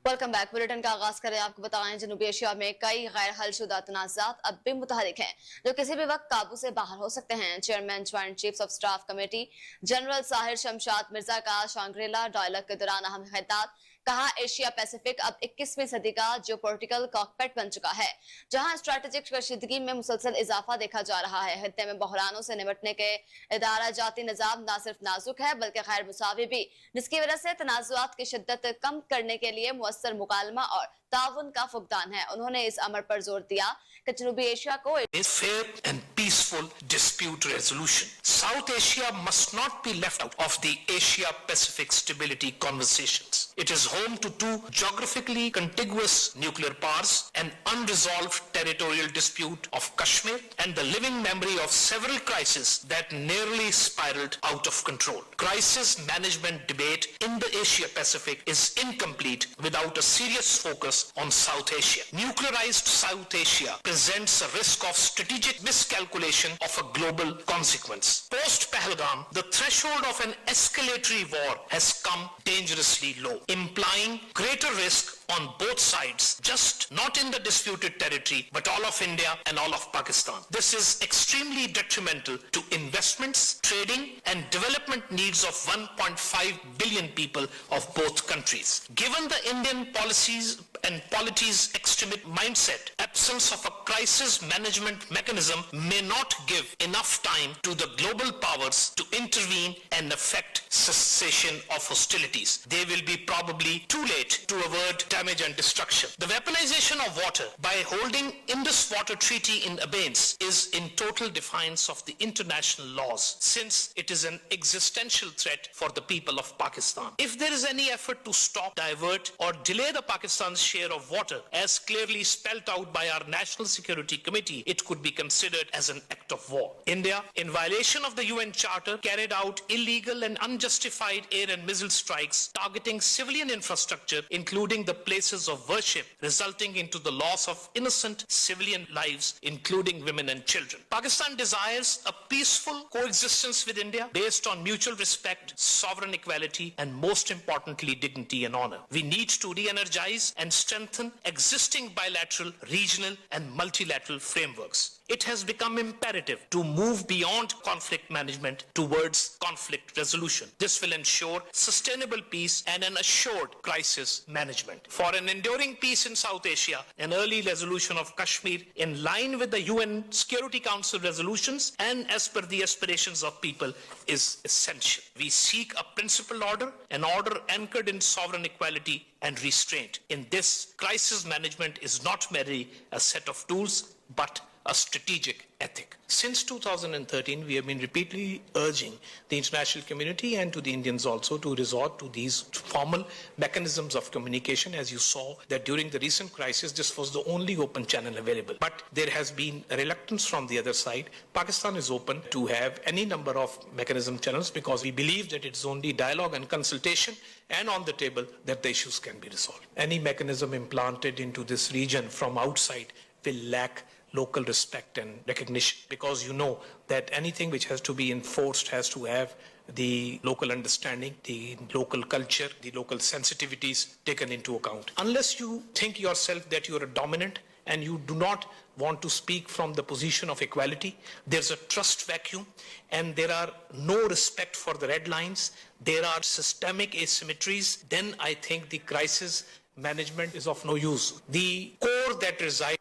Welcome back. Bulletin का आगाज करें। आपको बताएं, जनूबी एशिया में कई गैर हलशुदा तनाज़ात अब भी मुतहरिक हैं जो किसी भी वक्त काबू से बाहर हो सकते हैं। Chairman joint chiefs of staff committee general Sahir Shamshad Mirza का शांग्रीला डायलॉग के दौरान अहम खिताब। कहा, एशिया पैसिफिक अब 21वीं सदी का जियोपॉलिटिकल कॉकपिट बन चुका है, जहां स्ट्रेटेजिक कशीदगी में मुसलसल इजाफा देखा जा रहा है। खित्ते में बहरानों से निपटने के इदारा जाती निजाम न सिर्फ नाजुक है बल्कि गैर मुसावी भी, जिसकी वजह से तनाजुआत की शिद्दत कम करने के लिए मुअस्सर मुकालमा और ताउन का फुकदान है। उन्होंने इस अमर पर जोर दिया कि जनूबी एशिया को fair and peaceful dispute resolution. South Asia must not be left out of the Asia-Pacific stability conversations. It is home to two geographically contiguous nuclear powers, an unresolved territorial dispute of Kashmir, and the living memory of several crises that nearly spiraled out of control. Crisis management debate in the Asia-Pacific is incomplete without a serious focus on South Asia. Nuclearized South Asia presents a risk of strategic miscalculation of a global consequence. Post Pahalgam, the threshold of an escalatory war has come dangerously low, implying greater risk on both sides, just not in the disputed territory, but all of India and all of Pakistan. This is extremely detrimental to investments, trading, and development needs of 1.5 billion people of both countries. Given the Indian policies and polities extremist mindset, absence of a crisis management mechanism may not give enough time to the global powers to intervene and effect cessation of hostilities. They will be probably too late to avert damage and destruction. The weaponization of water by holding Indus Water Treaty in abeyance is in total defiance of the international laws, since it is an existential threat for the people of Pakistan. If there is any effort to stop, divert, or delay the Pakistan's share of water, as clearly spelled out by our National Security Committee, it could be considered as an act of war. India, in violation of the UN Charter, carried out illegal and unjustified air and missile strikes targeting civilian infrastructure, including the places of worship, resulting into the loss of innocent civilian lives, including women and children. Pakistan desires a peaceful coexistence with India based on mutual respect, sovereign equality, and most importantly, dignity and honor. We need to re-energize and strengthen existing bilateral, regional, and multilateral frameworks. It has become imperative to move beyond conflict management towards conflict resolution. This will ensure sustainable peace and an assured crisis management. For an enduring peace in South Asia, an early resolution of Kashmir in line with the UN Security Council resolutions and as per the aspirations of people is essential. We seek a principled order, an order anchored in sovereign equality and restraint. In this, crisis management is not merely a set of tools, but a strategic ethic. Since 2013, we have been repeatedly urging the international community and to the Indians also to resort to these formal mechanisms of communication. As you saw that during the recent crisis, this was the only open channel available. But there has been a reluctance from the other side. Pakistan is open to have any number of mechanism channels because we believe that it's only dialogue and consultation and on the table that the issues can be resolved. Any mechanism implanted into this region from outside will lack local respect and recognition, because you know that anything which has to be enforced has to have the local understanding, the local culture, the local sensitivities taken into account. Unless you think yourself that you are a dominant and you do not want to speak from the position of equality, there's a trust vacuum and there are no respect for the red lines, there are systemic asymmetries, then I think the crisis management is of no use. The core that resides